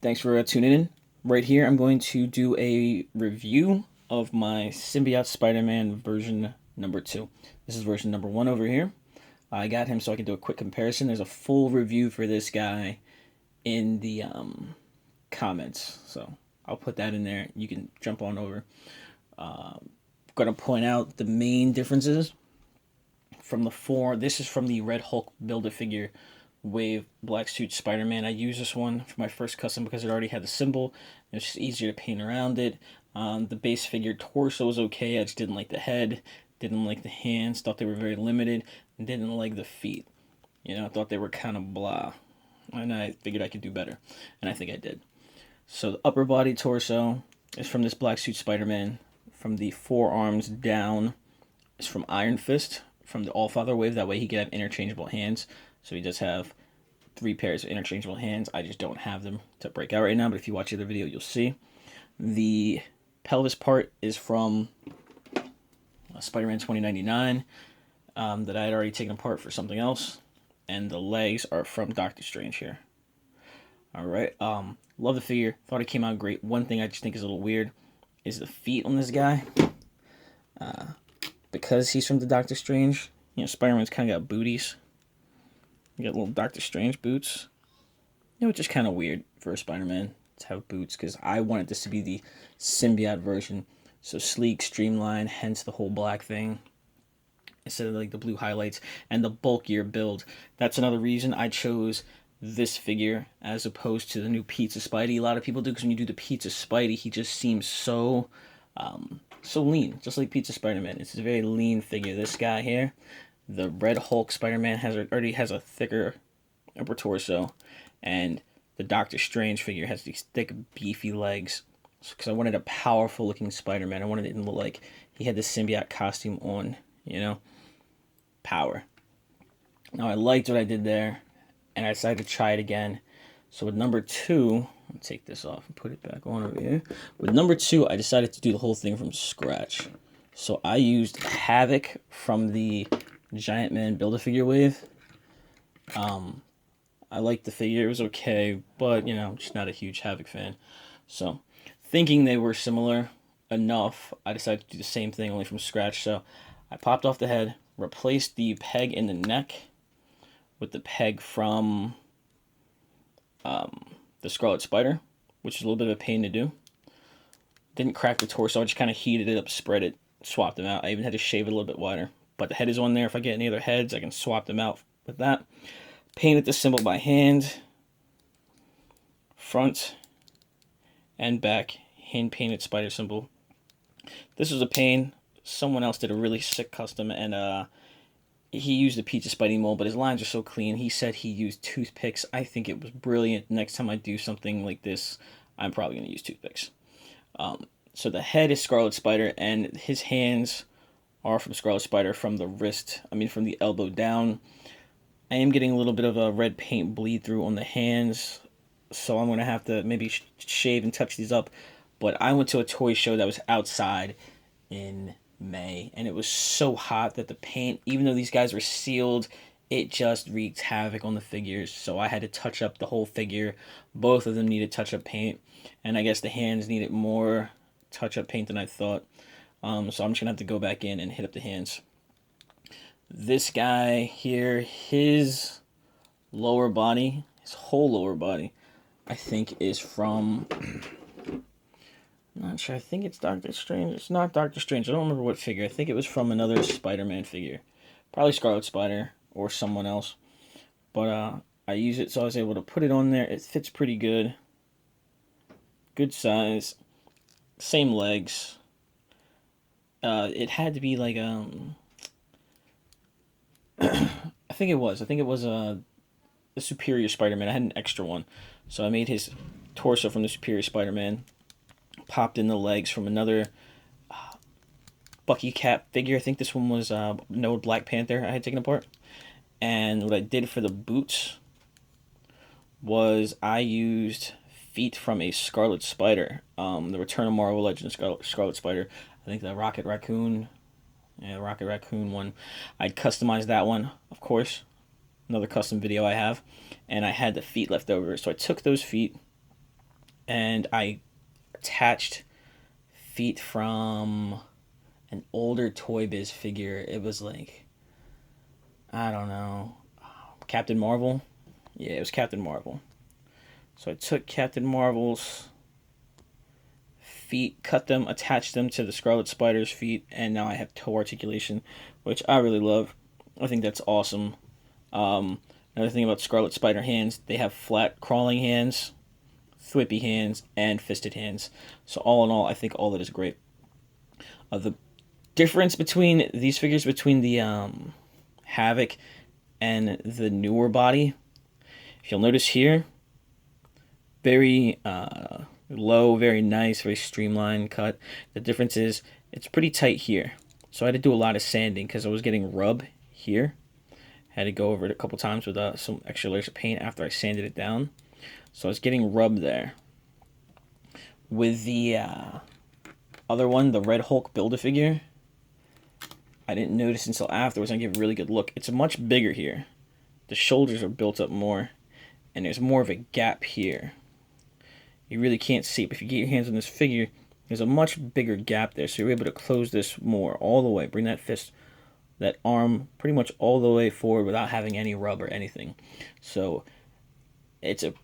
Thanks for tuning in. Right here, I'm going to do a review of my Symbiote Spider-Man version number 2. This is version number 1 over here. I got him so I can do a quick comparison. There's a full review for this guy in the comments, so I'll put that in there. You can jump on over. I'm going to point out the main differences from the four. This is from the Red Hulk Build-A-Figure Wave Black Suit Spider-Man. I used this one for my first custom because it already had the symbol. It's just easier to paint around it. The base figure torso was okay. I just didn't like the head, didn't like the hands, thought they were very limited, and didn't like the feet. I thought they were kind of blah. And I figured I could do better. And I think I did. So the upper body torso is from this Black Suit Spider-Man. From the forearms down is from Iron Fist, from the All-Father Wave. That way he can have interchangeable hands. So he does have 3 pairs of interchangeable hands. I just don't have them to break out right now, but if you watch the other video, you'll see. The pelvis part is from Spider-Man 2099 that I had already taken apart for something else. And the legs are from Doctor Strange here. Alright, love the figure. Thought it came out great. One thing I just think is a little weird is the feet on this guy. Because he's from the Doctor Strange, Spider-Man's kind of got booties. You got little Doctor Strange boots. Which is kind of weird for a Spider-Man to have boots, because I wanted this to be the symbiote version. So sleek, streamlined, hence the whole black thing. Instead of like the blue highlights and the bulkier build. That's another reason I chose this figure as opposed to the new Pizza Spidey. A lot of people do, because when you do the Pizza Spidey, he just seems so lean, just like Pizza Spider-Man. It's a very lean figure. This guy here, the Red Hulk Spider-Man, already has a thicker upper torso, and the Doctor Strange figure has these thick, beefy legs. Because I wanted a powerful looking Spider-Man. I wanted it to look like he had the symbiote costume on, power. Now I liked what I did there, and I decided to try it again. So with number 2, I'll take this off and put it back on over here. With number 2, I decided to do the whole thing from scratch. So I used Havoc from the Giant Man Build-A-Figure Wave. I liked the figure. It was okay, but, just not a huge Havoc fan. So, thinking they were similar enough, I decided to do the same thing, only from scratch. So, I popped off the head, replaced the peg in the neck with the peg from the Scarlet Spider, which is a little bit of a pain to do. Didn't crack the torso, I just kind of heated it up, spread it, swapped them out. I even had to shave it a little bit wider. But the head is on there. If I get any other heads, I can swap them out with that. Painted the symbol by hand, front and back, hand painted spider symbol. This was a pain. Someone else did a really sick custom, and he used the Pizza Spidey mold, but his lines are so clean. He said he used toothpicks. I think it was brilliant. Next time I do something like this, I'm probably going to use toothpicks. So the head is Scarlet Spider, and his hands are from Scarlet Spider from the elbow down. I am getting a little bit of a red paint bleed through on the hands, so I'm going to have to maybe shave and touch these up. But I went to a toy show that was outside in May, and it was so hot that the paint, even though these guys were sealed, it just wreaked havoc on the figures. So I had to touch up the whole figure. Both of them needed touch-up paint, and I guess the hands needed more touch-up paint than I thought. So I'm just going to have to go back in and hit up the hands. This guy here, his whole lower body, I think is from, I'm not sure, I think it's Doctor Strange. It's not Doctor Strange. I don't remember what figure. I think it was from another Spider-Man figure. Probably Scarlet Spider or someone else. But I use it, so I was able to put it on there. It fits pretty good. Good size. Same legs. It had to be like, I think it was the Superior Spider-Man. I had an extra one. So I made his torso from the Superior Spider-Man. Popped in the legs from another Bucky Cap figure. I think this one was no Black Panther I had taken apart. And what I did for the boots was I used feet from a Scarlet Spider. The Return of Marvel Legends Scarlet Spider. I think the Rocket Raccoon one. I'd customized that one, of course. Another custom video I have. And I had the feet left over. So I took those feet, and I attached feet from an older Toy Biz figure. It was like, I don't know, Captain Marvel. Yeah, it was Captain Marvel. So I took Captain Marvel's feet, cut them, attached them to the Scarlet Spider's feet, and now I have toe articulation, which I really love. I think that's awesome. Another thing about Scarlet Spider hands, they have flat crawling hands, thwippy hands, and fisted hands. So all in all, I think all that is great. The difference between these figures, between the Havoc and the newer body, if you'll notice here, very low, very nice, very streamlined cut. The difference is it's pretty tight here. So I had to do a lot of sanding because I was getting rub here. Had to go over it a couple times with some extra layers of paint after I sanded it down. So I was getting rub there. With the other one, the Red Hulk Build-A-Figure, I didn't notice until afterwards. I give a really good look. It's much bigger here. The shoulders are built up more, and there's more of a gap here. You really can't see it, but if you get your hands on this figure, there's a much bigger gap there, so you're able to close this more all the way. Bring that fist, that arm, pretty much all the way forward without having any rub or anything. So it's an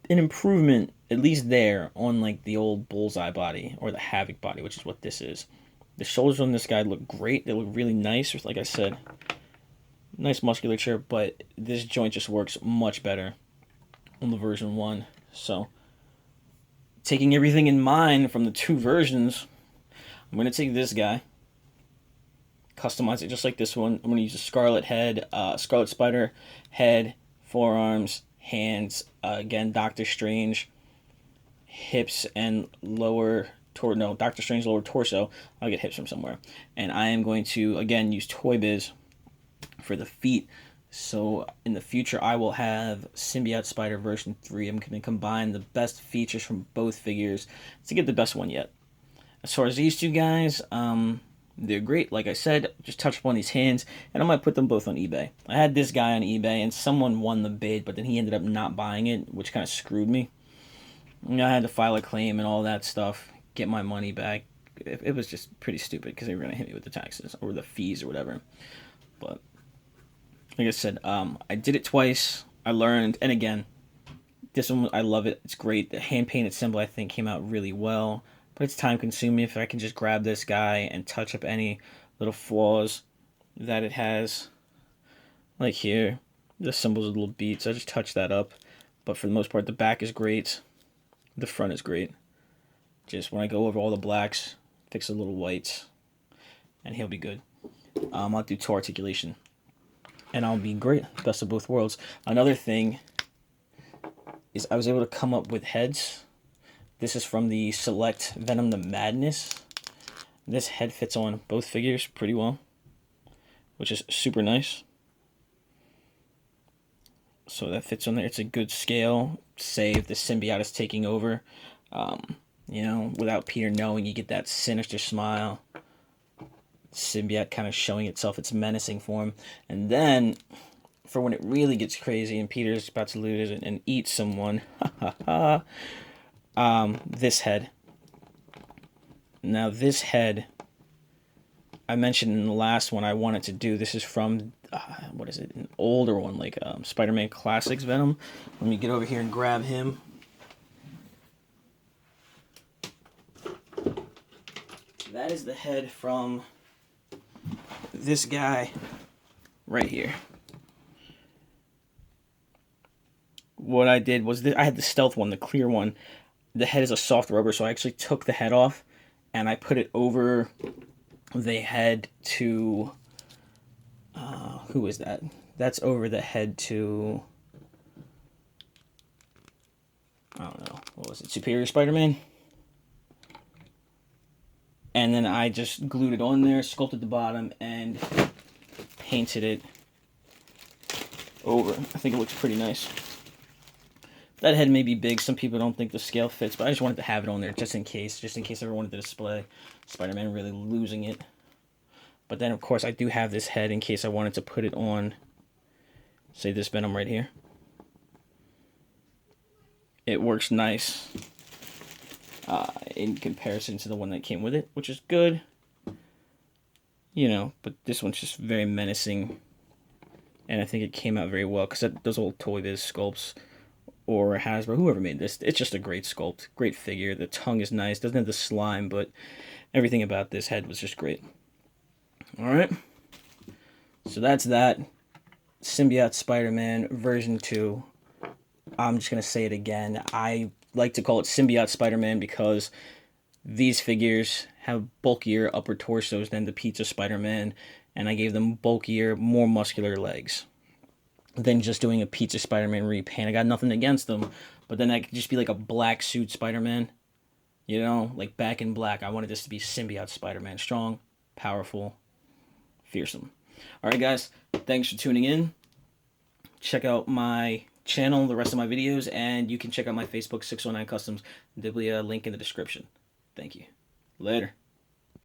improvement, at least there, on like the old Bullseye body or the Havoc body, which is what this is. The shoulders on this guy look great. They look really nice. Like I said, nice musculature, but this joint just works much better on the version 1. So taking everything in mind from the 2 versions, I'm going to take this guy, customize it just like this one. I'm going to use a Scarlet Spider head, forearms, hands, again, Doctor Strange, hips and Doctor Strange lower torso. I'll get hips from somewhere. And I am going to, again, use Toy Biz for the feet. So in the future, I will have Symbiote Spider version 3. I'm going to combine the best features from both figures to get the best one yet. As far as these 2 guys, they're great. Like I said, just touch up on these hands, and I might put them both on eBay. I had this guy on eBay, and someone won the bid, but then he ended up not buying it, which kind of screwed me. I had to file a claim and all that stuff, get my money back. It was just pretty stupid because they were going to hit me with the taxes or the fees or whatever. But like I said, I did it twice. I learned, and again, this one, I love it. It's great. The hand-painted symbol, I think, came out really well. But it's time-consuming if I can just grab this guy and touch up any little flaws that it has. Like here, the symbol's a little beat, so I just touch that up. But for the most part, the back is great. The front is great. Just when I go over all the blacks, fix the little whites, and he'll be good. I'll do toe articulation, and I'll be great. Best of both worlds. Another thing is I was able to come up with heads. This is from the Select Venom the Madness. This head fits on both figures pretty well, which is super nice. So that fits on there. It's a good scale. Say if the symbiote is taking over, without Peter knowing, you get that sinister smile. Symbiote kind of showing itself its menacing form. And then, for when it really gets crazy and Peter's about to lose it and eat someone, this head. Now this head, I mentioned in the last one I wanted to do. This is from, what is it, an older one, like Spider-Man Classics Venom. Let me get over here and grab him. That is the head from this guy right here. What I did was, I had the stealth one, the clear one. The head is a soft rubber, so I actually took the head off and I put it over the head to, who is that? That's over the head to, I don't know, what was it, Superior Spider-Man? And then I just glued it on there, sculpted the bottom, and painted it over. I think it looks pretty nice. That head may be big. Some people don't think the scale fits, but I just wanted to have it on there just in case I ever wanted to display Spider-Man really losing it. But then, of course, I do have this head in case I wanted to put it on, say, this Venom right here. it works nice in comparison to the one that came with it, which is good. You know, but this one's just very menacing, and I think it came out very well because those old Toy Biz sculpts or Hasbro, whoever made this, it's just a great sculpt, great figure. The tongue is nice, doesn't have the slime, but everything about this head was just great. All right, so that's that. Symbiote Spider-Man version 2. I'm just going to say it again. I like to call it Symbiote Spider-Man because these figures have bulkier upper torsos than the Pizza Spider-Man, and I gave them bulkier, more muscular legs than just doing a Pizza Spider-Man repaint. I got nothing against them, but then that could just be like a black suit Spider-Man, you know, like back in black. I wanted this to be Symbiote Spider-Man. Strong, powerful, fearsome. All right, guys, thanks for tuning in. Check out my channel, the rest of my videos, and you can check out my Facebook 609 Customs. There'll be a link in the description. Thank you. Later.